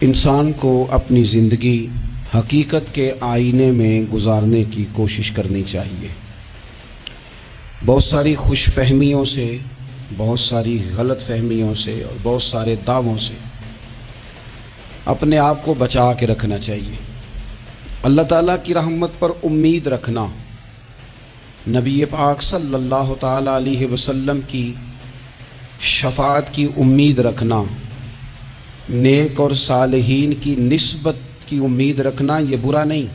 انسان کو اپنی زندگی حقیقت کے آئینے میں گزارنے کی کوشش کرنی چاہیے۔ بہت ساری خوش فہمیوں سے، بہت ساری غلط فہمیوں سے اور بہت سارے دعووں سے اپنے آپ کو بچا کے رکھنا چاہیے۔ اللہ تعالیٰ کی رحمت پر امید رکھنا، نبی پاک صلی اللہ تعالیٰ علیہ وسلم کی شفاعت کی امید رکھنا، نیک اور صالحین کی نسبت کی امید رکھنا، یہ برا نہیں،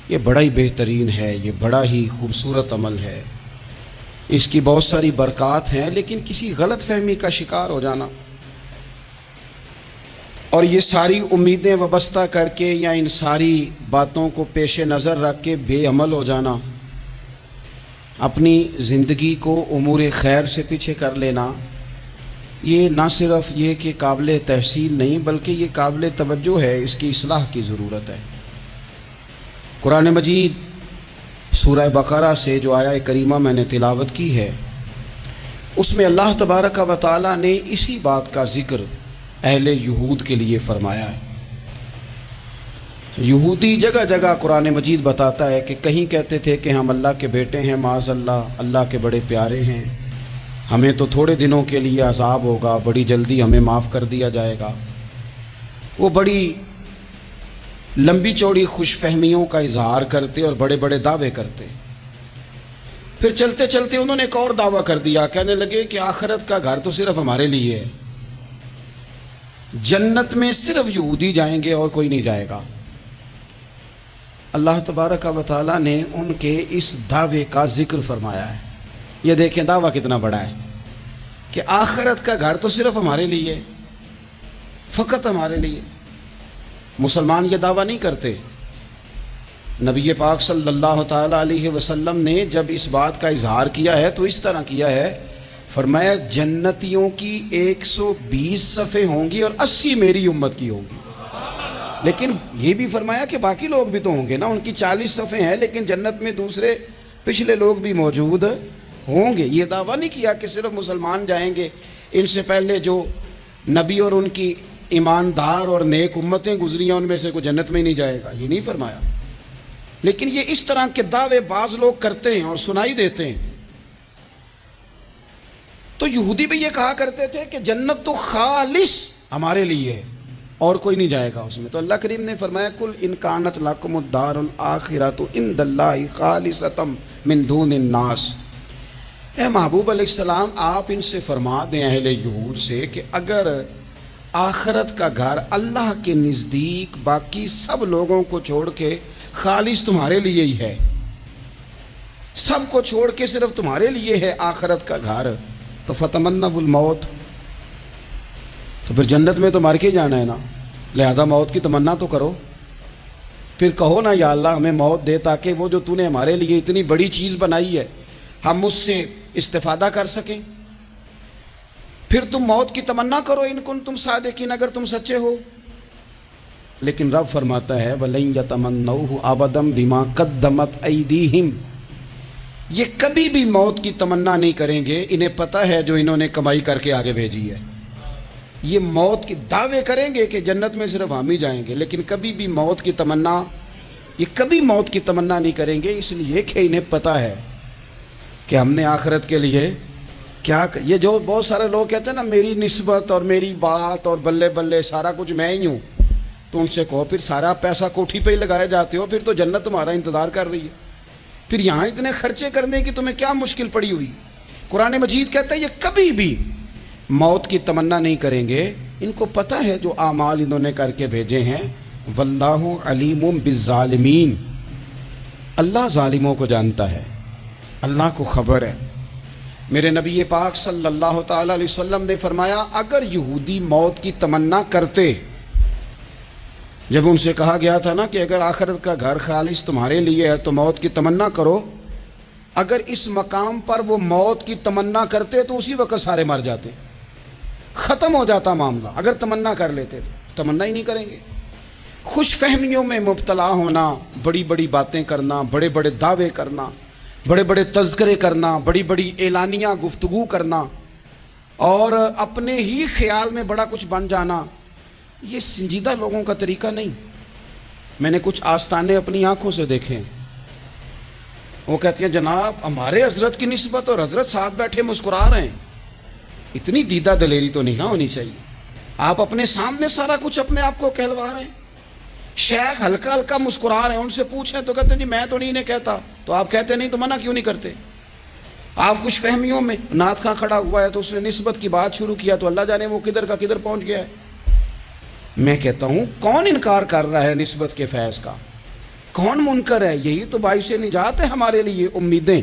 یہ بڑا ہی بہترین ہے، یہ بڑا ہی خوبصورت عمل ہے، اس کی بہت ساری برکات ہیں۔ لیکن کسی غلط فہمی کا شکار ہو جانا اور یہ ساری امیدیں وابستہ کر کے یا ان ساری باتوں کو پیش نظر رکھ کے بے عمل ہو جانا، اپنی زندگی کو امور خیر سے پیچھے کر لینا، یہ نہ صرف یہ کہ قابل تحسین نہیں بلکہ یہ قابل توجہ ہے، اس کی اصلاح کی ضرورت ہے۔ قرآن مجید سورہ بقرہ سے جو آیہ کریمہ میں نے تلاوت کی ہے، اس میں اللہ تبارک و تعالیٰ نے اسی بات کا ذکر اہل یہود کے لیے فرمایا ہے۔ یہودی جگہ جگہ قرآن مجید بتاتا ہے کہ کہیں کہتے تھے کہ ہم اللہ کے بیٹے ہیں، معاذ اللہ، اللہ کے بڑے پیارے ہیں، ہمیں تو تھوڑے دنوں کے لیے عذاب ہوگا، بڑی جلدی ہمیں معاف کر دیا جائے گا۔ وہ بڑی لمبی چوڑی خوش فہمیوں کا اظہار کرتے اور بڑے بڑے دعوے کرتے۔ پھر چلتے چلتے انہوں نے ایک اور دعویٰ کر دیا، کہنے لگے کہ آخرت کا گھر تو صرف ہمارے لیے ہے، جنت میں صرف یہودی جائیں گے اور کوئی نہیں جائے گا۔ اللہ تبارک و تعالیٰ نے ان کے اس دعوے کا ذکر فرمایا ہے۔ یہ دیکھیں دعویٰ کتنا بڑا ہے کہ آخرت کا گھر تو صرف ہمارے لیے، فقط ہمارے لیے۔ مسلمان یہ دعویٰ نہیں کرتے۔ نبی پاک صلی اللہ تعالیٰ علیہ وسلم نے جب اس بات کا اظہار کیا ہے تو اس طرح کیا ہے، فرمایا جنتیوں کی 120 صفیں ہوں گی اور 80 میری امت کی ہوں گی۔ لیکن یہ بھی فرمایا کہ باقی لوگ بھی تو ہوں گے نا، ان کی 40 صفیں ہیں لیکن جنت میں دوسرے پچھلے لوگ بھی موجود ہوں گے۔ یہ دعویٰ نہیں کیا کہ صرف مسلمان جائیں گے، ان سے پہلے جو نبی اور ان کی ایماندار اور نیک امتیں گزری ہیں ان میں سے کوئی جنت میں ہی نہیں جائے گا، یہ نہیں فرمایا۔ لیکن یہ اس طرح کے دعوے بعض لوگ کرتے ہیں اور سنائی دیتے ہیں۔ تو یہودی بھی یہ کہا کرتے تھے کہ جنت تو خالص ہمارے لیے ہے اور کوئی نہیں جائے گا اس میں۔ تو اللہ کریم نے فرمایا کل ان کانت لکم الدار الآخرۃ عند اللہ خالصۃ من دون الناس۔ اے محبوب علیہ السلام، آپ ان سے فرما دیں اہل یہود سے کہ اگر آخرت کا گھر اللہ کے نزدیک باقی سب لوگوں کو چھوڑ کے خالص تمہارے لیے ہی ہے، سب کو چھوڑ کے صرف تمہارے لیے ہے آخرت کا گھر، تو فتمنوا الموت، تو پھر جنت میں تو مر کے جانا ہے نا، لہذا موت کی تمنا تو کرو۔ پھر کہو نا یا اللہ ہمیں موت دے تاکہ وہ جو تو نے ہمارے لیے اتنی بڑی چیز بنائی ہے ہم اس سے استفادہ کر سکیں۔ پھر تم موت کی تمنا کرو ان کنتم صادقین، اگر تم سچے ہو۔ لیکن رب فرماتا ہے وَلَن يَتَمَنَّوْهُ أَبَدًا بِمَا قَدَّمَتْ أَيْدِيهِمْ، یہ کبھی بھی موت کی تمنا نہیں کریں گے، انہیں پتہ ہے جو انہوں نے کمائی کر کے آگے بھیجی ہے۔ یہ موت کی دعوے کریں گے کہ جنت میں صرف ہم ہی جائیں گے، لیکن کبھی بھی موت کی تمنا، یہ کبھی موت کی تمنا نہیں کریں گے، اس لیے کہ انہیں پتہ ہے کہ ہم نے آخرت کے لیے کیا۔ یہ جو بہت سارے لوگ کہتے ہیں نا میری نسبت اور میری بات اور بلے بلے سارا کچھ میں ہی ہوں، تو ان سے کہو پھر سارا پیسہ کوٹھی پہ ہی لگائے جاتے ہو، پھر تو جنت تمہارا انتظار کر رہی ہے، پھر یہاں اتنے خرچے کرنے کی تمہیں کیا مشکل پڑی ہوئی۔ قرآن مجید کہتا ہے یہ کبھی بھی موت کی تمنا نہیں کریں گے، ان کو پتہ ہے جو اعمال انہوں نے کر کے بھیجے ہیں۔ واللہ علیم بالظالمین، اللہ ظالموں کو جانتا ہے، اللہ کو خبر ہے۔ میرے نبی پاک صلی اللہ تعالیٰ علیہ وسلم نے فرمایا اگر یہودی موت کی تمنا کرتے، جب ان سے کہا گیا تھا نا کہ اگر آخرت کا گھر خالص تمہارے لیے ہے تو موت کی تمنا کرو، اگر اس مقام پر وہ موت کی تمنا کرتے تو اسی وقت سارے مر جاتے، ختم ہو جاتا معاملہ۔ اگر تمنا کر لیتے تو تمنا ہی نہیں کریں گے۔ خوش فہمیوں میں مبتلا ہونا، بڑی بڑی باتیں کرنا، بڑے بڑے دعوے کرنا، بڑے بڑے تذکرے کرنا، بڑی بڑی اعلانیہ گفتگو کرنا اور اپنے ہی خیال میں بڑا کچھ بن جانا، یہ سنجیدہ لوگوں کا طریقہ نہیں. میں نے کچھ آستانے اپنی آنکھوں سے دیکھے ہیں. وہ کہتے ہیں جناب ہمارے حضرت کی نسبت اور حضرت ساتھ بیٹھے مسکرا رہے ہیں. اتنی دیدہ دلیری تو نہیں نہ ہونی چاہیے. آپ اپنے سامنے سارا کچھ اپنے آپ کو کہلوا رہے ہیں. شیخ ہلکا ہلکا مسکرا رہے ہیں, ان سے پوچھیں تو کہتے ہیں جی میں تو نہیں انہیں کہتا. تو آپ کہتے نہیں تو منع کیوں نہیں کرتے؟ آپ خوش فہمیوں میں, نعت خواں کھڑا ہوا ہے تو اس نے نسبت کی بات شروع کیا تو اللہ جانے وہ کدھر کا کدھر پہنچ گیا ہے. میں کہتا ہوں کون انکار کر رہا ہے نسبت کے فیض کا؟ کون منکر ہے؟ یہی تو باعث نجات ہے ہمارے لیے, امیدیں.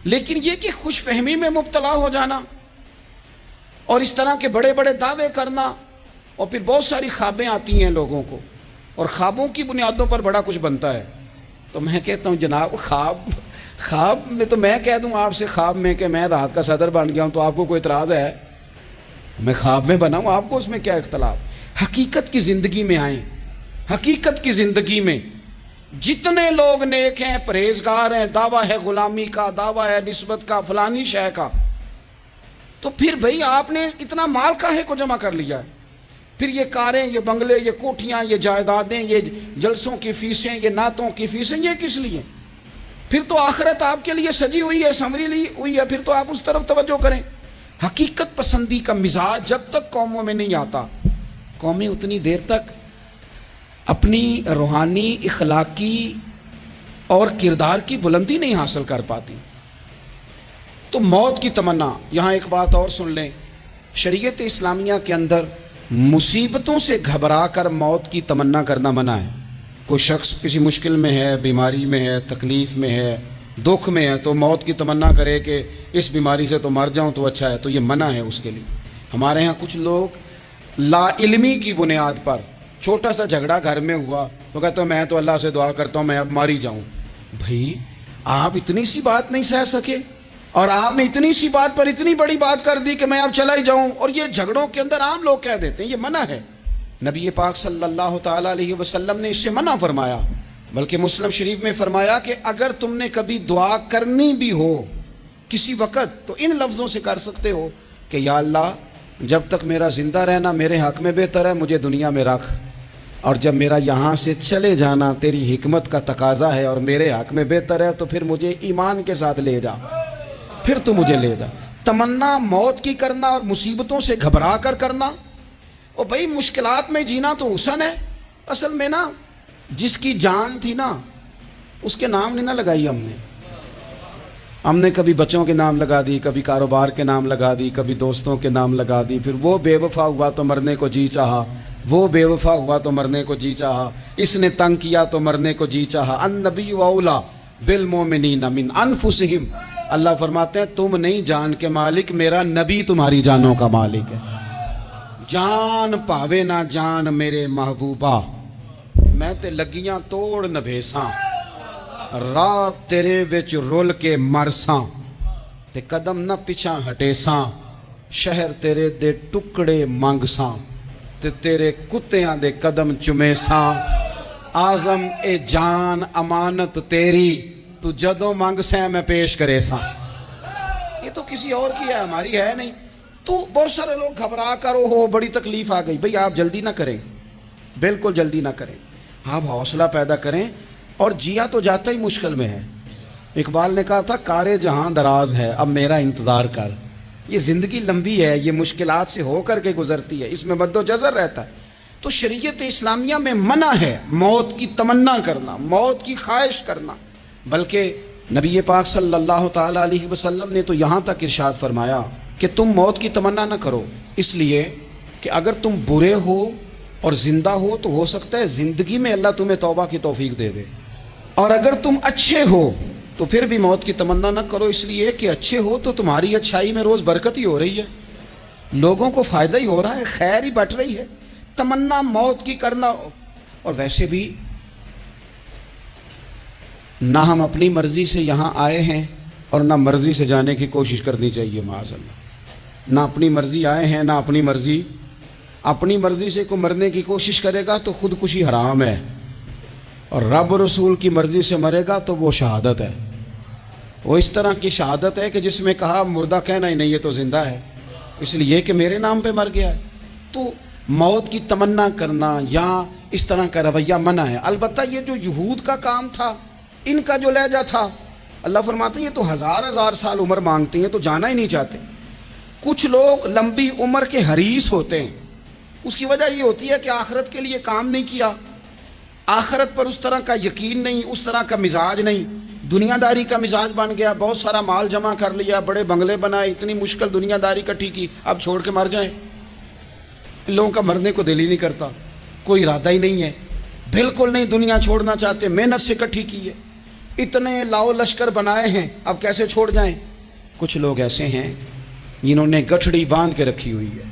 لیکن یہ کہ خوش فہمی میں مبتلا ہو جانا اور اس طرح کے بڑے بڑے دعوے کرنا, اور پھر بہت ساری خوابیں آتی ہیں لوگوں کو, اور خوابوں کی بنیادوں پر بڑا کچھ بنتا ہے. تو میں کہتا ہوں جناب خواب میں تو میں کہہ دوں آپ سے خواب میں کہ میں رات کا صدر بن گیا ہوں تو آپ کو کوئی اعتراض ہے؟ میں خواب میں بنا ہوں, آپ کو اس میں کیا اختلاف؟ حقیقت کی زندگی میں آئیں. حقیقت کی زندگی میں جتنے لوگ نیک ہیں, پرہیزگار ہیں, دعویٰ ہے غلامی کا, دعویٰ ہے نسبت کا, فلانی شے کا, تو پھر بھئی آپ نے اتنا مال کاہے کو جمع کر لیا ہے؟ پھر یہ کاریں, یہ بنگلے, یہ کوٹھیاں, یہ جائیدادیں, یہ جلسوں کی فیسیں, یہ نعتوں کی فیسیں, یہ کس لیے؟ پھر تو آخرت آپ کے لیے سجی ہوئی ہے, سنوری لی ہوئی ہے, پھر تو آپ اس طرف توجہ کریں. حقیقت پسندی کا مزاج جب تک قوموں میں نہیں آتا, قومیں اتنی دیر تک اپنی روحانی, اخلاقی اور کردار کی بلندی نہیں حاصل کر پاتی. تو موت کی تمنا, یہاں ایک بات اور سن لیں, شریعت اسلامیہ کے اندر مصیبتوں سے گھبرا کر موت کی تمنا کرنا منع ہے. کوئی شخص کسی مشکل میں ہے, بیماری میں ہے, تکلیف میں ہے, دکھ میں ہے, تو موت کی تمنا کرے کہ اس بیماری سے تو مر جاؤں تو اچھا ہے, تو یہ منع ہے اس کے لیے. ہمارے ہاں کچھ لوگ لا علمی کی بنیاد پر, چھوٹا سا جھگڑا گھر میں ہوا تو کہتے ہیں میں تو اللہ سے دعا کرتا ہوں میں اب مار ہی جاؤں. بھائی آپ اتنی سی بات نہیں سہ سکے, اور آپ نے اتنی سی بات پر اتنی بڑی بات کر دی کہ میں اب چلا ہی جاؤں, اور یہ جھگڑوں کے اندر عام لوگ کہہ دیتے ہیں. یہ منع ہے. نبی پاک صلی اللہ تعالیٰ علیہ وسلم نے اس سے منع فرمایا. بلکہ مسلم شریف میں فرمایا کہ اگر تم نے کبھی دعا کرنی بھی ہو کسی وقت تو ان لفظوں سے کر سکتے ہو کہ یا اللہ جب تک میرا زندہ رہنا میرے حق میں بہتر ہے, مجھے دنیا میں رکھ, اور جب میرا یہاں سے چلے جانا تیری حکمت کا تقاضا ہے اور میرے حق میں بہتر ہے تو پھر مجھے ایمان کے ساتھ لے جا, پھر تو مجھے لے جا. تمنا موت کی کرنا اور مصیبتوں سے گھبرا کر کرنا, اور بھائی مشکلات میں جینا تو حسن ہے. اصل میں نا جس کی جان تھی نا اس کے نام نہیں نہ لگائی ہم نے کبھی بچوں کے نام لگا دی, کبھی کاروبار کے نام لگا دی, کبھی دوستوں کے نام لگا دی, پھر وہ بے وفا ہوا تو مرنے کو جی چاہا, وہ بے وفا ہوا تو مرنے کو جی چاہا, اس نے تنگ کیا تو مرنے کو جی چاہا. النبی اولیٰ بالمؤمنین من انفسہم, اللہ فرماتے ہیں تم نہیں جان کے مالک, میرا نبی تمہاری جانوں کا مالک ہے. جان پاوے نہ جان میرے محبوبہ, میں تے لگیاں توڑ نبھیساں, رات تیرے وچ رول کے مرساں, تے قدم نہ پچھا ہٹیساں, شہر تیرے دے ٹکڑے منگساں, تے تیرے کتیاں دے قدم چمیساں. آزم اے جان امانت تیری, تو جدوں منگ سیں میں پیش کرے ساں. یہ تو کسی اور کی ہے, ہماری ہے نہیں. تو بہت سارے لوگ گھبرا کر ہو بڑی تکلیف آ گئی. بھئی آپ جلدی نہ کریں, بالکل جلدی نہ کریں, آپ حوصلہ پیدا کریں. اور جیا تو جاتا ہی مشکل میں ہے. اقبال نے کہا تھا کارے جہاں دراز ہے اب میرا انتظار کر. یہ زندگی لمبی ہے, یہ مشکلات سے ہو کر کے گزرتی ہے, اس میں مد و جزر رہتا ہے. تو شریعت اسلامیہ میں منع ہے موت کی تمنا کرنا, موت کی خواہش کرنا. بلکہ نبی پاک صلی اللہ تعالیٰ علیہ وسلم نے تو یہاں تک ارشاد فرمایا کہ تم موت کی تمنا نہ کرو, اس لیے کہ اگر تم برے ہو اور زندہ ہو تو ہو سکتا ہے زندگی میں اللہ تمہیں توبہ کی توفیق دے دے, اور اگر تم اچھے ہو تو پھر بھی موت کی تمنا نہ کرو, اس لیے کہ اچھے ہو تو تمہاری اچھائی میں روز برکت ہی ہو رہی ہے, لوگوں کو فائدہ ہی ہو رہا ہے, خیر ہی بٹ رہی ہے. تمنا موت کی کرنا, اور ویسے بھی نہ ہم اپنی مرضی سے یہاں آئے ہیں اور نہ مرضی سے جانے کی کوشش کرنی چاہیے. معاذ اللہ, نہ اپنی مرضی آئے ہیں نہ اپنی مرضی. اپنی مرضی سے کوئی مرنے کی کوشش کرے گا تو خودکشی حرام ہے, اور رب رسول کی مرضی سے مرے گا تو وہ شہادت ہے. وہ اس طرح کی شہادت ہے کہ جس میں کہا مردہ کہنا ہی نہیں, یہ تو زندہ ہے, اس لیے کہ میرے نام پہ مر گیا ہے. تو موت کی تمنا کرنا یا اس طرح کا رویہ منع ہے۔ البتہ یہ جو یہود کا کام تھا، ان کا جو لہجہ تھا، اللہ فرماتے ہیں یہ تو ہزار سال عمر مانگتی ہیں تو جانا ہی نہیں چاہتے۔ کچھ لوگ لمبی عمر کے حریص ہوتے ہیں، اس کی وجہ یہ ہوتی ہے کہ آخرت کے لیے کام نہیں کیا، آخرت پر اس طرح کا یقین نہیں، اس طرح کا مزاج نہیں، دنیا داری کا مزاج بن گیا، بہت سارا مال جمع کر لیا، بڑے بنگلے بنائے، اتنی مشکل دنیا داری کٹھی کی، اب چھوڑ کے مر جائیں۔ ان لوگوں کا مرنے کو دل ہی نہیں کرتا، کوئی ارادہ ہی نہیں ہے، بالکل نہیں دنیا چھوڑنا چاہتے، محنت سے کٹھی کی ہے، اتنے لاؤ لشکر بنائے ہیں، اب کیسے چھوڑ جائیں۔ کچھ لوگ ایسے ہیں جنہوں نے گٹھڑی باندھ کے رکھی ہوئی ہے،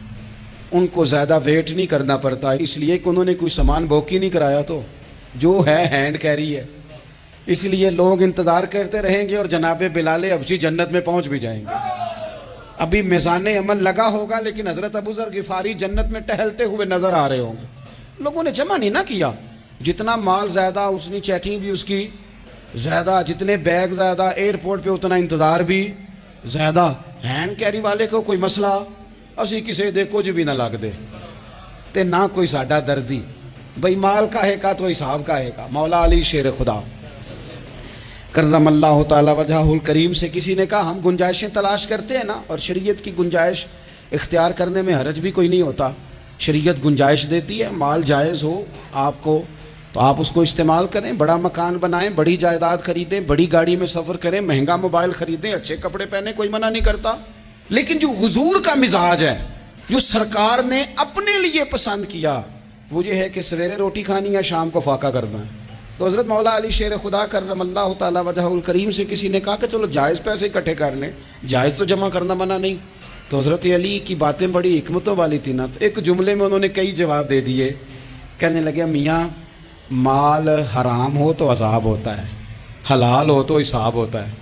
ان کو زیادہ ویٹ نہیں کرنا پڑتا، اس لیے کہ انہوں نے کوئی سامان بوکی نہیں کرایا، تو جو ہے ہینڈ کیری ہے، اس لیے لوگ انتظار کرتے رہیں گے اور جناب بلال حبشی جنت میں پہنچ بھی جائیں گے۔ ابھی میزان عمل لگا ہوگا لیکن حضرت ابو ذر غفاری جنت میں ٹہلتے ہوئے نظر آ رہے ہوں گے۔ لوگوں نے جمع نہیں نہ کیا، جتنا مال زیادہ اتنی چیکنگ بھی اس کی زیادہ، جتنے بیگ زیادہ، ایئرپورٹ پہ اتنا انتظار بھی زیادہ۔ ہینڈ کیری والے کو کوئی مسئلہ اسی کسی دے کچھ بھی نہ لگ دے تے نہ کوئی ساڈا دردی، بھئی مال کا ہے کا تو حساب کا ہے کا۔ مولا علی شیر خدا کرم اللہ تعالی وجہہ الکریم سے کسی نے کہا ہم گنجائشیں تلاش کرتے ہیں نا، اور شریعت کی گنجائش اختیار کرنے میں حرج بھی کوئی نہیں ہوتا، شریعت گنجائش دیتی ہے، مال جائز ہو آپ کو تو آپ اس کو استعمال کریں، بڑا مکان بنائیں، بڑی جائیداد خریدیں، بڑی گاڑی میں سفر کریں، مہنگا موبائل خریدیں، اچھے کپڑے پہنیں، کوئی منع نہیں کرتا۔ لیکن جو حضور کا مزاج ہے، جو سرکار نے اپنے لیے پسند کیا، وہ یہ ہے کہ سویرے روٹی کھانی ہے، شام کو فاقہ کرنا ہے۔ تو حضرت مولا علی شیر خدا کرم اللہ تعالی وجہہ الکریم سے کسی نے کہا کہ چلو جائز پیسے اکٹھے کر لیں، جائز تو جمع کرنا منع نہیں۔ تو حضرت علی کی باتیں بڑی حکمتوں والی تھی نا، تو ایک جملے میں انہوں نے کئی جواب دے دیے، کہنے لگے میاں مال حرام ہو تو عذاب ہوتا ہے، حلال ہو تو حساب ہوتا ہے،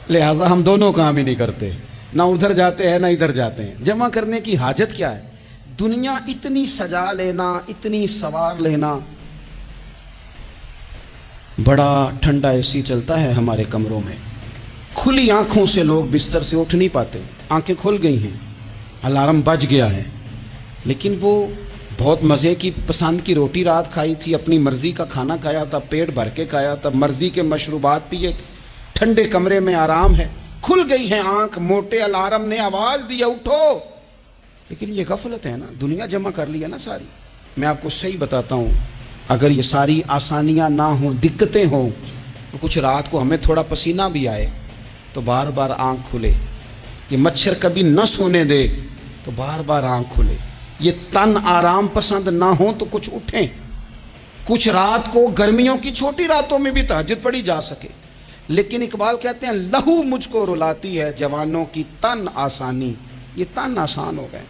لہٰذا ہم دونوں کام ہی نہیں کرتے، نہ ادھر جاتے ہیں نہ ادھر جاتے ہیں۔ جمع کرنے کی حاجت کیا ہے؟ دنیا اتنی سجا لینا، اتنی سوار لینا، بڑا ٹھنڈا اے سی چلتا ہے ہمارے کمروں میں، کھلی آنکھوں سے لوگ بستر سے اٹھ نہیں پاتے، آنکھیں کھل گئی ہیں، الارم بج گیا ہے، لیکن وہ بہت مزے کی پسند کی روٹی رات کھائی تھی، اپنی مرضی کا کھانا کھایا تھا، پیٹ بھر کے کھایا تھا، مرضی کے مشروبات پیے تھے، ٹھنڈے کمرے میں آرام ہے، کھل گئی ہے آنکھ، موٹے الارم نے آواز دیا اٹھو، لیکن یہ غفلت ہے نا، دنیا جمع کر لی ہے نا ساری۔ میں آپ کو صحیح بتاتا ہوں، اگر یہ ساری آسانیاں نہ ہوں، دقتیں ہوں، تو کچھ رات کو ہمیں تھوڑا پسینہ بھی آئے تو بار بار آنکھ کھلے، یہ مچھر کبھی نہ سونے دے تو بار بار آنکھ کھلے، یہ تن آرام پسند نہ ہوں تو کچھ اٹھیں، کچھ رات کو گرمیوں کی چھوٹی راتوں میں بھی تہجد پڑھی جا سکے۔ لیکن اقبال کہتے ہیں لہو مجھ کو رلاتی ہے جوانوں کی تن آسانی، یہ تن آسان ہو گئے،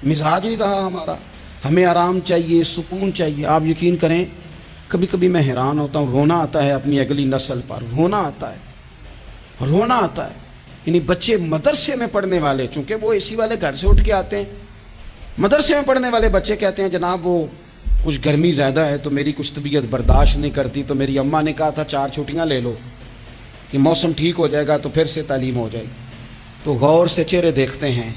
مزاج نہیں رہا ہمارا، ہمیں آرام چاہیے، سکون چاہیے۔ آپ یقین کریں کبھی کبھی میں حیران ہوتا ہوں، رونا آتا ہے اپنی اگلی نسل پر، رونا آتا ہے، یعنی بچے مدرسے میں پڑھنے والے، چونکہ وہ اے سی والے گھر سے اٹھ کے آتے ہیں، مدرسے میں پڑھنے والے بچے کہتے ہیں جناب وہ کچھ گرمی زیادہ ہے تو میری کچھ طبیعت برداشت نہیں کرتی، تو میری اماں نے کہا تھا 4 چھٹیاں لے لو کہ موسم ٹھیک ہو جائے گا تو پھر سے تعلیم ہو جائے گی۔ تو غور سے چہرے دیکھتے ہیں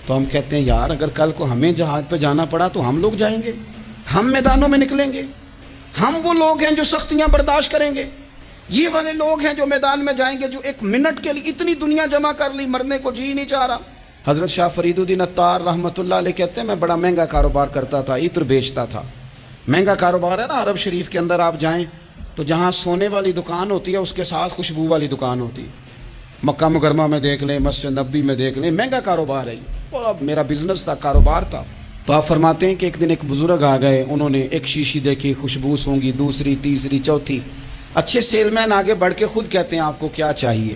تو ہم کہتے ہیں یار اگر کل کو ہمیں جہاد پہ جانا پڑا تو ہم لوگ جائیں گے، ہم میدانوں میں نکلیں گے، ہم وہ لوگ ہیں جو سختیاں برداشت کریں گے، یہ والے لوگ ہیں جو میدان میں جائیں گے جو ایک منٹ کے لیے اتنی دنیا جمع کر لی، مرنے کو جی نہیں چاہ رہا۔ حضرت شاہ فرید الدین عطار رحمۃ اللہ علیہ کہتے ہیں میں بڑا مہنگا کاروبار کرتا تھا، عطر بیچتا تھا، مہنگا کاروبار ہے نا، عرب شریف کے اندر آپ جائیں تو جہاں سونے والی دکان ہوتی ہے اس کے ساتھ خوشبو والی دکان ہوتی ہے، مکہ مکرمہ میں دیکھ لیں، مسجد نبوی میں دیکھ لیں، مہنگا کاروبار ہے یہ، اور اب میرا بزنس تھا، کاروبار تھا۔ تو آپ فرماتے ہیں کہ ایک دن ایک بزرگ آ گئے، انہوں نے ایک شیشی دیکھی، خوشبو سونگی، دوسری، تیسری، چوتھی، اچھے سیل مین آگے بڑھ کے خود کہتے ہیں آپ کو کیا چاہیے؟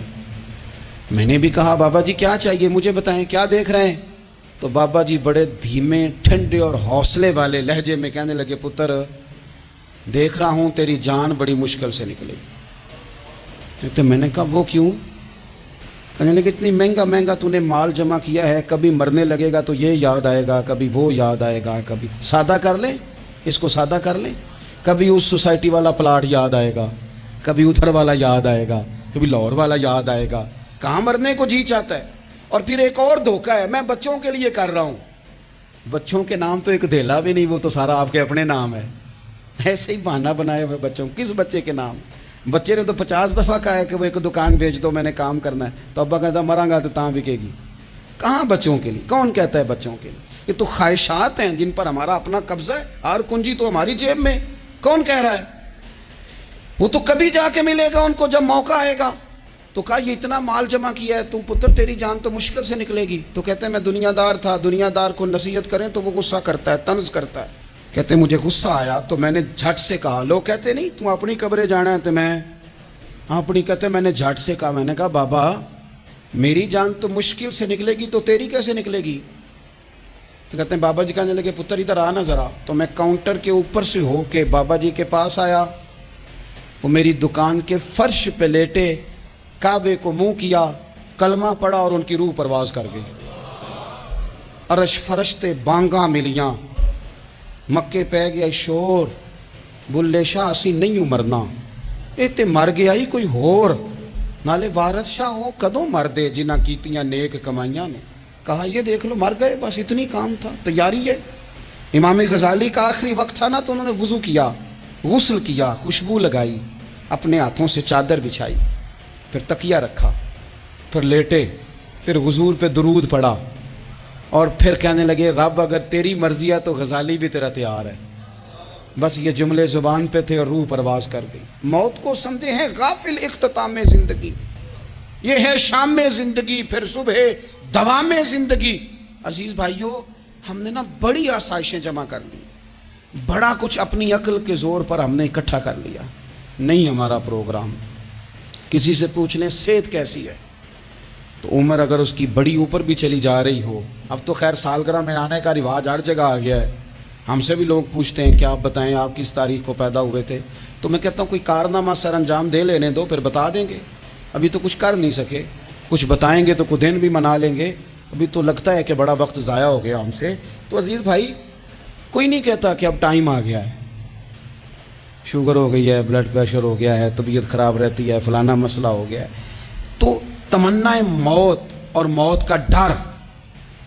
میں نے بھی کہا بابا جی کیا چاہیے مجھے بتائیں، کیا دیکھ رہے ہیں؟ تو بابا جی بڑے دھیمے، ٹھنڈے اور حوصلے والے لہجے میں کہنے لگے پتر دیکھ رہا ہوں تیری جان بڑی مشکل سے نکلے گی۔ تو میں نے کہا وہ کیوں؟ کہنے لگے اتنی مہنگا تو نے مال جمع کیا ہے، کبھی مرنے لگے گا تو یہ یاد آئے گا، کبھی وہ یاد آئے گا، کبھی سادہ کر لیں اس کو، سادہ کر لیں، کبھی اس سوسائٹی والا پلاٹ یاد آئے گا، کبھی ادھر والا یاد آئے گا، کبھی لاہور والا یاد آئے گا، کہاں مرنے کو جی چاہتا ہے۔ اور پھر ایک اور دھوکہ ہے، میں بچوں کے لیے کر رہا ہوں، بچوں کے نام تو ایک دھیلا بھی نہیں، وہ تو سارا آپ کے اپنے نام ہے. ایسے ہی بہانہ بنایا ہوئے بچوں. کس بچے کے نام؟ بچے نے تو 50 دفعہ کہا ہے کہ وہ ایک دکان بھیج دو، میں نے کام کرنا ہے. تو ابا کہتا مراں گا تو تاں بکے گی. کہاں بچوں کے لیے؟ کون کہتا ہے بچوں کے لیے؟ یہ تو خواہشات ہیں جن پر ہمارا اپنا قبضہ ہے. ہر کنجی تو ہماری جیب میں. کون کہہ رہا ہے؟ وہ تو کبھی جا کے ملے گا ان کو جب موقع آئے گا. تو کہا یہ اتنا مال جمع کیا ہے تم پتر، تیری جان تو مشکل سے نکلے گی. تو کہتے ہیں میں دنیا دار تھا، دنیا دار کو نصیحت کریں تو وہ غصہ کرتا ہے، طنز کرتا ہے. کہتے ہیں مجھے غصہ آیا تو میں نے جھٹ سے کہا. لوگ کہتے نہیں تم اپنی قبریں جانا ہے تو میں اپنی. کہتے ہیں میں نے جھٹ سے کہا، میں نے کہا بابا میری جان تو مشکل سے نکلے گی تو تیری کیسے نکلے گی؟ تو کہتے ہیں بابا جی کہنے لگے پتر ادھر آنا ذرا. تو میں کاؤنٹر کے اوپر سے ہو کے بابا جی کے پاس آیا. وہ میری دکان کے فرش پہ لیٹے، کعبے کو منہ کیا، کلمہ پڑھا اور ان کی روح پرواز کر گئی. عرش فرشتے بانگاں ملیاں، مکے پہ گیا شور. بلے شاہ اسی نہیں مرنا، اے تے مر گیا ہی کوئی ہور. نالے وارث شاہ ہو کدوں مر دے جنہ کیتیاں نیک کمائیاں نے. کہا یہ دیکھ لو مر گئے، بس اتنی کام تھا، تیاری ہے. امام غزالی کا آخری وقت تھا نا تو انہوں نے وضو کیا، غسل کیا، خوشبو لگائی، اپنے ہاتھوں سے چادر بچھائی، پھر تکیہ رکھا، پھر لیٹے، پھر حضور پہ درود پڑھا، اور پھر کہنے لگے رب اگر تیری مرضی ہے تو غزالی بھی تیرا تیار ہے. بس یہ جملے زبان پہ تھے اور روح پرواز کر گئی. موت کو سمجھے ہیں غافل اختتام زندگی. یہ ہے شام میں زندگی، پھر صبح دوام زندگی. عزیز بھائیو، ہم نے نا بڑی آسائشیں جمع کر لی، بڑا کچھ اپنی عقل کے زور پر ہم نے اکٹھا کر لیا. نہیں ہمارا پروگرام. کسی سے پوچھ لیں صحت کیسی ہے تو عمر اگر اس کی بڑی اوپر بھی چلی جا رہی ہو. اب تو خیر سالگرہ میں آنے کا رواج ہر جگہ آ گیا ہے. ہم سے بھی لوگ پوچھتے ہیں کہ آپ بتائیں آپ کس تاریخ کو پیدا ہوئے تھے. تو میں کہتا ہوں کوئی کارنامہ سر انجام دے لینے دو پھر بتا دیں گے. ابھی تو کچھ کر نہیں سکے، کچھ بتائیں گے تو کچھ دن بھی منا لیں گے. ابھی تو لگتا ہے کہ بڑا وقت ضائع ہو گیا ہم سے. تو عزیز بھائی کوئی نہیں کہتا کہ اب ٹائم آ گیا ہے، شوگر ہو گئی ہے، بلڈ پریشر ہو گیا ہے، طبیعت خراب رہتی ہے، فلانا مسئلہ ہو گیا ہے. تو تمنا موت اور موت کا ڈر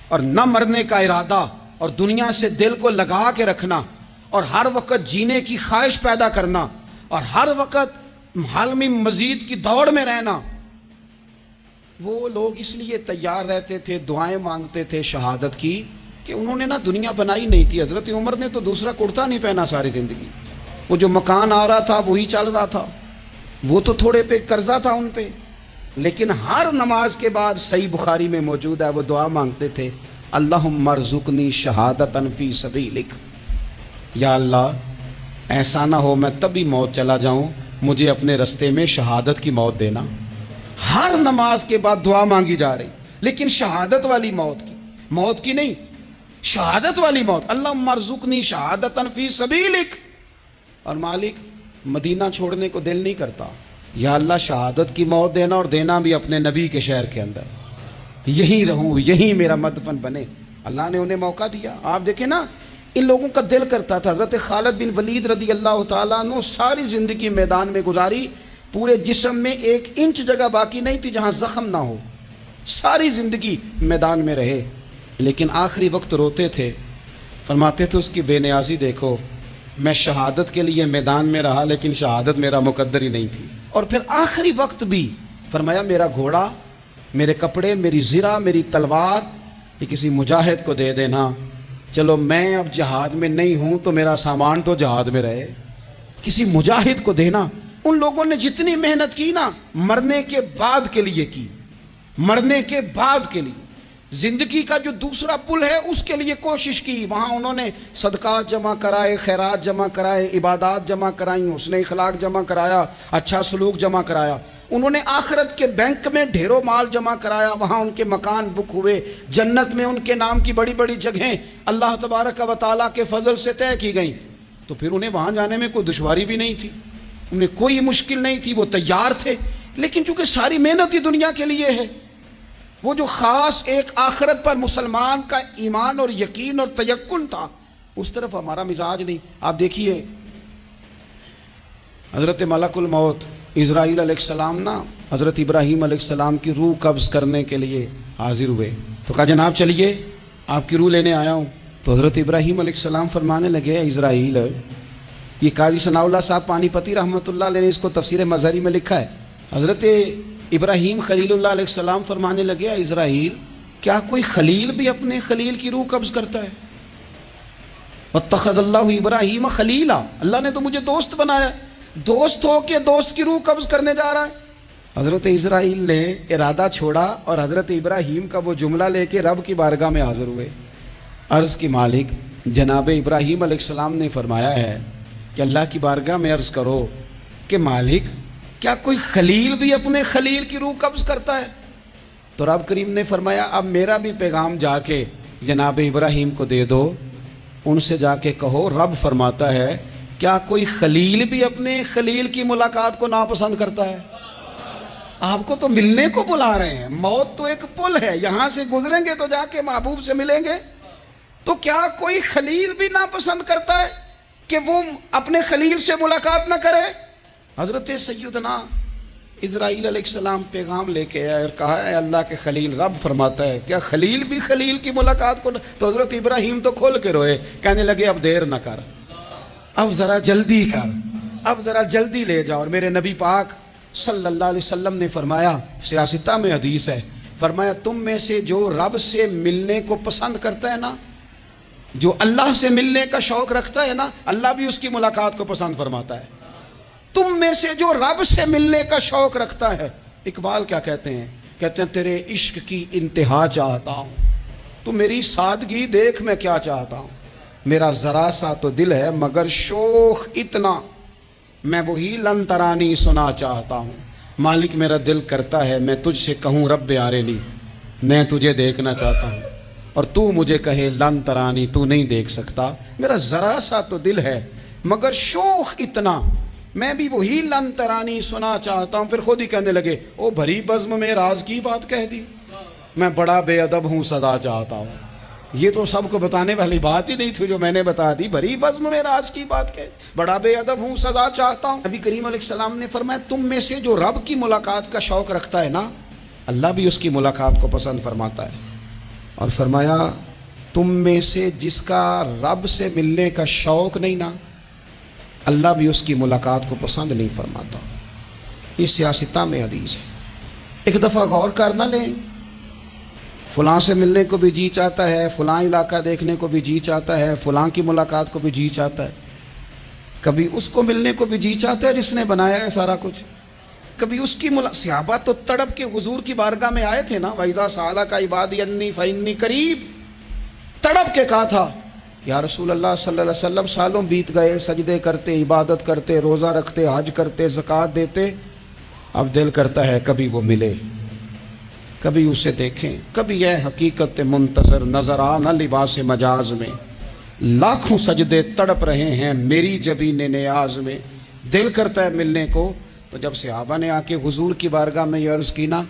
اور نہ مرنے کا ارادہ اور دنیا سے دل کو لگا کے رکھنا اور ہر وقت جینے کی خواہش پیدا کرنا اور ہر وقت حالمی مزید کی دوڑ میں رہنا، وہ لوگ اس لیے تیار رہتے تھے، دعائیں مانگتے تھے شہادت کی، کہ انہوں نے نا دنیا بنائی نہیں تھی. حضرت عمر نے تو دوسرا کرتا نہیں پہنا ساری زندگی. وہ جو مکان آ رہا تھا وہی چل رہا تھا، وہ تو تھوڑے پہ قرضہ تھا ان پہ. لیکن ہر نماز کے بعد صحیح بخاری میں موجود ہے وہ دعا مانگتے تھے اللہم ارزقنی شہادتا فی سبیلک. یا اللہ ایسا نہ ہو میں تبھی موت چلا جاؤں، مجھے اپنے رستے میں شہادت کی موت دینا. ہر نماز کے بعد دعا مانگی جا رہی، لیکن شہادت والی موت کی نہیں، شہادت والی موت. اللہم ارزقنی شہادتا فی سبیلک. اور مالک مدینہ چھوڑنے کو دل نہیں کرتا. یا اللہ شہادت کی موت دینا، اور دینا بھی اپنے نبی کے شہر کے اندر، یہیں رہوں، یہیں میرا مدفن بنے. اللہ نے انہیں موقع دیا. آپ دیکھیں نا ان لوگوں کا دل کرتا تھا. حضرت خالد بن ولید رضی اللہ تعالیٰ عنہ ساری زندگی میدان میں گزاری، پورے جسم میں 1 انچ جگہ باقی نہیں تھی جہاں زخم نہ ہو. ساری زندگی میدان میں رہے، لیکن آخری وقت روتے تھے، فرماتے تھے اس کی بے نیازی دیکھو، میں شہادت کے لیے میدان میں رہا لیکن شہادت میرا مقدر ہی نہیں تھی. اور پھر آخری وقت بھی فرمایا میرا گھوڑا، میرے کپڑے، میری زرہ، میری تلوار یہ کسی مجاہد کو دے دینا. چلو میں اب جہاد میں نہیں ہوں تو میرا سامان تو جہاد میں رہے، کسی مجاہد کو دینا. ان لوگوں نے جتنی محنت کی نا مرنے کے بعد کے لیے کی، مرنے کے بعد کے لیے زندگی کا جو دوسرا پل ہے اس کے لیے کوشش کی. وہاں انہوں نے صدقات جمع کرائے، خیرات جمع کرائے، عبادات جمع کرائیں، حسن اخلاق جمع کرایا، اچھا سلوک جمع کرایا. انہوں نے آخرت کے بینک میں ڈھیروں مال جمع کرایا، وہاں ان کے مکان بک ہوئے، جنت میں ان کے نام کی بڑی بڑی جگہیں اللہ تبارک و تعالیٰ کے فضل سے طے کی گئیں. تو پھر انہیں وہاں جانے میں کوئی دشواری بھی نہیں تھی، انہیں کوئی مشکل نہیں تھی، وہ تیار تھے. لیکن چونکہ ساری محنت ہی دنیا کے لیے ہے، وہ جو خاص ایک آخرت پر مسلمان کا ایمان اور یقین اور تیقن تھا اس طرف ہمارا مزاج نہیں. آپ دیکھیے حضرت ملک الموت اسرائیل علیہ السلام نا حضرت ابراہیم علیہ السلام کی روح قبض کرنے کے لیے حاضر ہوئے. تو کہا جناب چلیے آپ کی روح لینے آیا ہوں. تو حضرت ابراہیم علیہ السلام فرمانے لگے اسرائیل، یہ قاضی ثناء اللہ صاحب پانی پتی رحمۃ اللہ علیہ نے اس کو تفسیر مظہری میں لکھا ہے، حضرت ابراہیم خلیل اللہ علیہ السلام فرمانے لگے اسرائیل، کیا کوئی خلیل بھی اپنے خلیل کی روح قبض کرتا ہے؟ واتخذ اللہ ابراہیم خلیلا، اللہ نے تو مجھے دوست بنایا، دوست ہو کے دوست کی روح قبض کرنے جا رہا ہے۔ حضرت اسرائیل نے ارادہ چھوڑا اور حضرت ابراہیم کا وہ جملہ لے کے رب کی بارگاہ میں حاضر ہوئے۔ عرض کی مالک جناب ابراہیم علیہ السلام نے فرمایا ہے کہ اللہ کی بارگاہ میں عرض کرو کہ مالک کیا کوئی خلیل بھی اپنے خلیل کی روح قبض کرتا ہے؟ تو رب کریم نے فرمایا اب میرا بھی پیغام جا کے جناب ابراہیم کو دے دو، ان سے جا کے کہو رب فرماتا ہے کیا کوئی خلیل بھی اپنے خلیل کی ملاقات کو ناپسند کرتا ہے؟ آپ کو تو ملنے کو بلا رہے ہیں، موت تو ایک پل ہے، یہاں سے گزریں گے تو جا کے محبوب سے ملیں گے، تو کیا کوئی خلیل بھی ناپسند کرتا ہے کہ وہ اپنے خلیل سے ملاقات نہ کرے؟ حضرت سیدنا اسرائیل علیہ السلام پیغام لے کے آئے اور کہا ہے اللہ کے خلیل رب فرماتا ہے کیا خلیل بھی خلیل کی ملاقات کو؟ تو حضرت ابراہیم تو کھول کے روئے، کہنے لگے اب دیر نہ کر، اب ذرا جلدی کر، اب ذرا جلدی لے جاؤ۔ اور میرے نبی پاک صلی اللہ علیہ وسلم نے فرمایا، سیاستہ میں حدیث ہے، فرمایا تم میں سے جو رب سے ملنے کو پسند کرتا ہے نا، جو اللہ سے ملنے کا شوق رکھتا ہے نا، اللہ بھی اس کی ملاقات کو پسند فرماتا ہے۔ تم میں سے جو رب سے ملنے کا شوق رکھتا ہے، اقبال کیا کہتے ہیں؟ کہتے ہیں تیرے عشق کی انتہا چاہتا ہوں، تو میری سادگی دیکھ میں کیا چاہتا ہوں، میرا ذرا سا تو دل ہے مگر شوق اتنا، میں وہی لن ترانی سنا چاہتا ہوں، مالک میرا دل کرتا ہے میں تجھ سے کہوں رب آرینی، میں تجھے دیکھنا چاہتا ہوں، اور تو مجھے کہے لن ترانی، تو نہیں دیکھ سکتا، میرا ذرا سا تو دل ہے مگر شوق اتنا، میں بھی وہی لن ترانی سنا چاہتا ہوں۔ پھر خود ہی کہنے لگے او بھری بزم میں راز کی بات کہہ دی، میں بڑا بے ادب ہوں سزا چاہتا ہوں۔ یہ تو سب کو بتانے والی بات ہی نہیں تھی جو میں نے بتا دی، بھری بزم میں راز کی بات کہہ، بڑا بے ادب ہوں سزا چاہتا ہوں۔ نبی کریم علیہ السلام نے فرمایا تم میں سے جو رب کی ملاقات کا شوق رکھتا ہے نا، اللہ بھی اس کی ملاقات کو پسند فرماتا ہے۔ اور فرمایا تم میں سے جس کا رب سے ملنے کا شوق نہیں نا، اللہ بھی اس کی ملاقات کو پسند نہیں فرماتا۔ یہ سیاستہ میں حدیث ہے۔ ایک دفعہ غور کر نہ لیں، فلاں سے ملنے کو بھی جی چاہتا ہے، فلاں علاقہ دیکھنے کو بھی جی چاہتا ہے، فلاں کی ملاقات کو بھی جی چاہتا ہے، کبھی اس کو ملنے کو بھی جی چاہتا ہے جس نے بنایا ہے سارا کچھ، کبھی اس کی صحابہ تو تڑپ کے حضور کی بارگاہ میں آئے تھے نا، وَإِذَا سَأَلَكَ عِبَادِي عَنِّي فَإِنِّي قَرِيبٌ، تڑپ کے کہا تھا یا رسول اللہ صلی اللہ علیہ وسلم سالوں بیت گئے، سجدے کرتے، عبادت کرتے، روزہ رکھتے، حج کرتے، زکوٰۃ دیتے، اب دل کرتا ہے کبھی وہ ملے، کبھی اسے دیکھیں، کبھی یہ حقیقت منتظر نظر آنا لباس مجاز میں، لاکھوں سجدے تڑپ رہے ہیں میری جبین نیاز میں، دل کرتا ہے ملنے کو۔ تو جب صحابہ نے آ کے حضور کی بارگاہ میں یہ عرض کی نا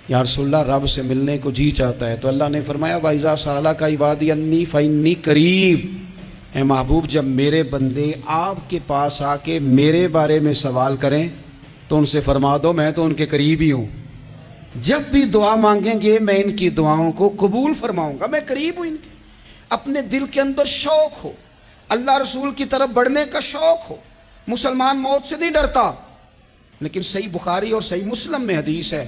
یا رسول اللہ رب سے ملنے کو جی چاہتا ہے، تو اللہ نے فرمایا وَإِذَا سَأَلَكَ عِبَادِي عَنِّي فَإِنِّي قَرِيبٌ، اے محبوب جب میرے بندے آپ کے پاس آ کے میرے بارے میں سوال کریں تو ان سے فرما دو میں تو ان کے قریب ہی ہوں، جب بھی دعا مانگیں گے میں ان کی دعاؤں کو قبول فرماؤں گا، میں قریب ہوں ان کے۔ اپنے دل کے اندر شوق ہو، اللہ رسول کی طرف بڑھنے کا شوق ہو، مسلمان موت سے نہیں ڈرتا۔ لیکن صحیح بخاری اور صحیح مسلم میں حدیث ہے،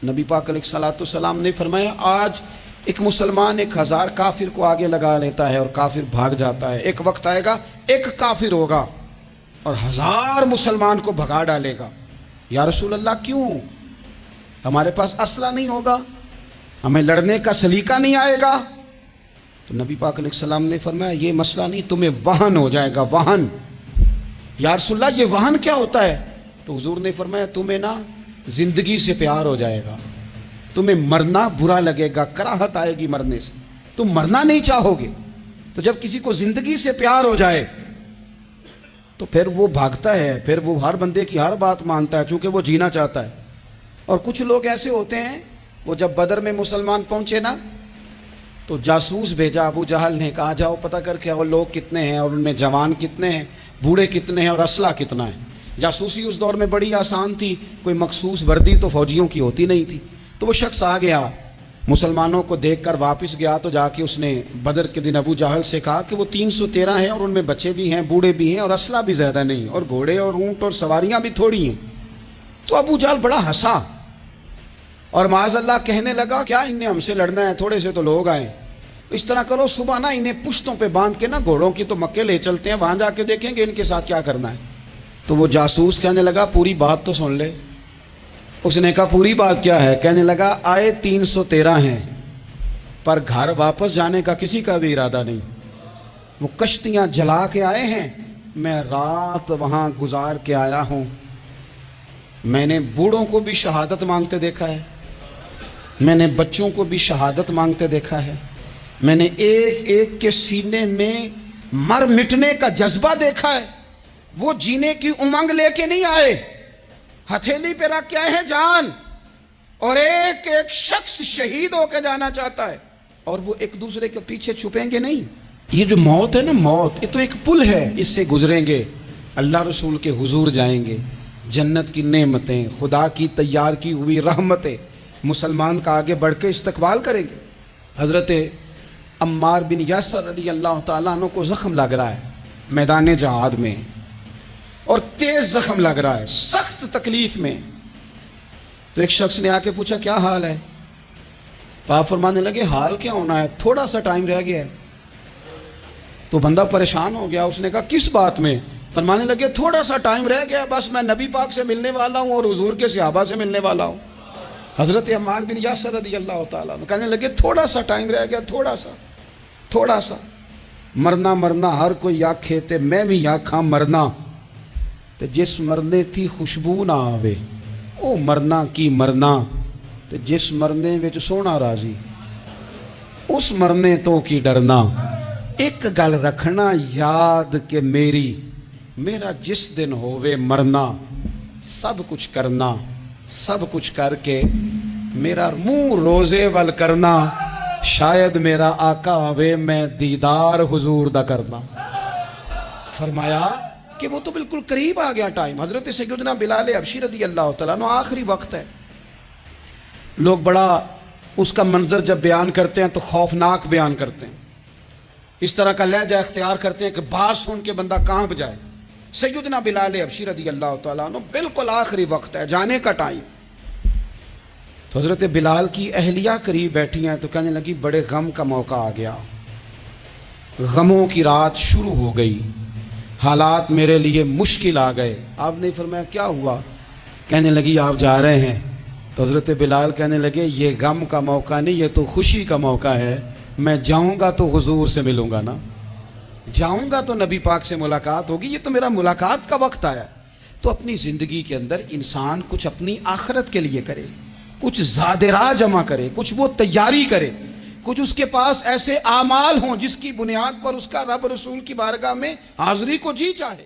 نبی پاک علیہ الصلوۃ والسلام نے فرمایا آج ایک مسلمان 1000 کافر کو آگے لگا لیتا ہے اور کافر بھاگ جاتا ہے، ایک وقت آئے گا ایک کافر ہوگا اور 1000 مسلمان کو بھگا ڈالے گا۔ یا رسول اللہ کیوں؟ ہمارے پاس اسلحہ نہیں ہوگا، ہمیں لڑنے کا سلیقہ نہیں آئے گا؟ تو نبی پاک علیہ السلام نے فرمایا یہ مسئلہ نہیں، تمہیں وہن ہو جائے گا، وہن۔ یا رسول اللہ یہ وہن کیا ہوتا ہے؟ تو حضور نے فرمایا تمہیں نا زندگی سے پیار ہو جائے گا، تمہیں مرنا برا لگے گا، کراہت آئے گی مرنے سے، تم مرنا نہیں چاہو گے۔ تو جب کسی کو زندگی سے پیار ہو جائے تو پھر وہ بھاگتا ہے، پھر وہ ہر بندے کی ہر بات مانتا ہے چونکہ وہ جینا چاہتا ہے۔ اور کچھ لوگ ایسے ہوتے ہیں، وہ جب بدر میں مسلمان پہنچے نا تو جاسوس بھیجا ابو جہل نے، کہا جاؤ پتہ کر کے وہ لوگ کتنے ہیں اور ان میں جوان کتنے ہیں، بوڑھے کتنے ہیں اور اسلحہ کتنا ہے۔ جاسوسی اس دور میں بڑی آسان تھی، کوئی مخصوص وردی تو فوجیوں کی ہوتی نہیں تھی۔ تو وہ شخص آ گیا مسلمانوں کو دیکھ کر واپس گیا تو جا کے اس نے بدر کے دن ابو جہل سے کہا کہ وہ 313 ہیں اور ان میں بچے بھی ہیں، بوڑھے بھی ہیں اور اسلحہ بھی زیادہ نہیں، اور گھوڑے اور اونٹ اور سواریاں بھی تھوڑی ہیں۔ تو ابو جہل بڑا ہنسا اور معاذ اللہ کہنے لگا کیا انہیں ہم سے لڑنا ہے، تھوڑے سے تو لوگ آئیں، اس طرح کرو صبح نا انہیں پشتوں پہ باندھ کے نا گھوڑوں کی تو مکے لے چلتے ہیں، وہاں جا کے دیکھیں گے ان کے ساتھ کیا کرنا ہے۔ تو وہ جاسوس کہنے لگا پوری بات تو سن لے۔ اس نے کہا پوری بات کیا ہے؟ کہنے لگا آئے 313 ہیں پر گھر واپس جانے کا کسی کا بھی ارادہ نہیں، وہ کشتیاں جلا کے آئے ہیں، میں رات وہاں گزار کے آیا ہوں، میں نے بوڑھوں کو بھی شہادت مانگتے دیکھا ہے، میں نے بچوں کو بھی شہادت مانگتے دیکھا ہے، میں نے ایک ایک کے سینے میں مر مٹنے کا جذبہ دیکھا ہے، وہ جینے کی امنگ لے کے نہیں آئے، ہتھیلی پہ رکھ کے آئے ہیں جان، اور ایک ایک شخص شہید ہو کے جانا چاہتا ہے، اور وہ ایک دوسرے کے پیچھے چھپیں گے نہیں۔ یہ جو موت ہے نا، موت یہ تو ایک پل ہے، اس سے گزریں گے، اللہ رسول کے حضور جائیں گے، جنت کی نعمتیں، خدا کی تیار کی ہوئی رحمتیں مسلمان کا آگے بڑھ کے استقبال کریں گے۔ حضرت عمار بن یاسر رضی اللہ تعالیٰ عنہ کو زخم لگ رہا ہے میدان جہاد میں، اور تیز زخم لگ رہا ہے، سخت تکلیف میں۔ تو ایک شخص نے آ کے پوچھا کیا حال ہے؟ تو آپ فرمانے لگے حال کیا ہونا ہے، تھوڑا سا ٹائم رہ گیا ہے۔ تو بندہ پریشان ہو گیا، اس نے کہا کس بات میں؟ فرمانے لگے تھوڑا سا ٹائم رہ گیا، بس میں نبی پاک سے ملنے والا ہوں اور حضور کے صحابہ سے ملنے والا ہوں۔ حضرت عمار بن یاسر رضی اللہ تعالیٰ عنہ کہنے لگے تھوڑا سا ٹائم رہ گیا، تھوڑا سا مرنا مرنا ہر کوئی آکھے تے میں بھی آکھاں مرنا، تے جس مرنے تھی خوشبو نہ آوے او مرنا کی مرنا، تے جس مرنے وچ سونا راضی اس مرنے تو کی ڈرنا۔ ایک گل رکھنا یاد کہ میرا جس دن ہووے مرنا، سب کچھ کرنا، سب کچھ کر کے میرا منہ روزے ول کرنا، شاید میرا آقا آوے میں دیدار حضور دا کرنا۔ فرمایا کہ وہ تو بالکل قریب آ گیا ٹائم۔ حضرت سیدنا بلال حبشی رضی اللہ تعالیٰ عنہ آخری وقت ہے، لوگ بڑا اس کا منظر جب بیان کرتے ہیں تو خوفناک بیان کرتے ہیں، اس طرح کا لہجہ اختیار کرتے ہیں کہ بات سن کے بندہ کانپ جائے۔ سیدنا بلال حبشی رضی اللہ تعالیٰ عنہ بالکل آخری وقت ہے، جانے کا ٹائم۔ تو حضرت بلال کی اہلیہ قریب بیٹھی ہیں تو کہنے لگی بڑے غم کا موقع آ گیا، غموں کی رات شروع ہو گئی، حالات میرے لیے مشکل آ گئے۔ آپ نے فرمایا کیا ہوا؟ کہنے لگی آپ جا رہے ہیں؟ تو حضرت بلال کہنے لگے یہ غم کا موقع نہیں، یہ تو خوشی کا موقع ہے، میں جاؤں گا تو حضور سے ملوں گا نا، جاؤں گا تو نبی پاک سے ملاقات ہوگی، یہ تو میرا ملاقات کا وقت آیا۔ تو اپنی زندگی کے اندر انسان کچھ اپنی آخرت کے لیے کرے، کچھ زاد راہ جمع کرے، کچھ وہ تیاری کرے، کچھ اس کے پاس ایسے اعمال ہوں جس کی بنیاد پر اس کا رب رسول کی بارگاہ میں حاضری کو جی چاہے۔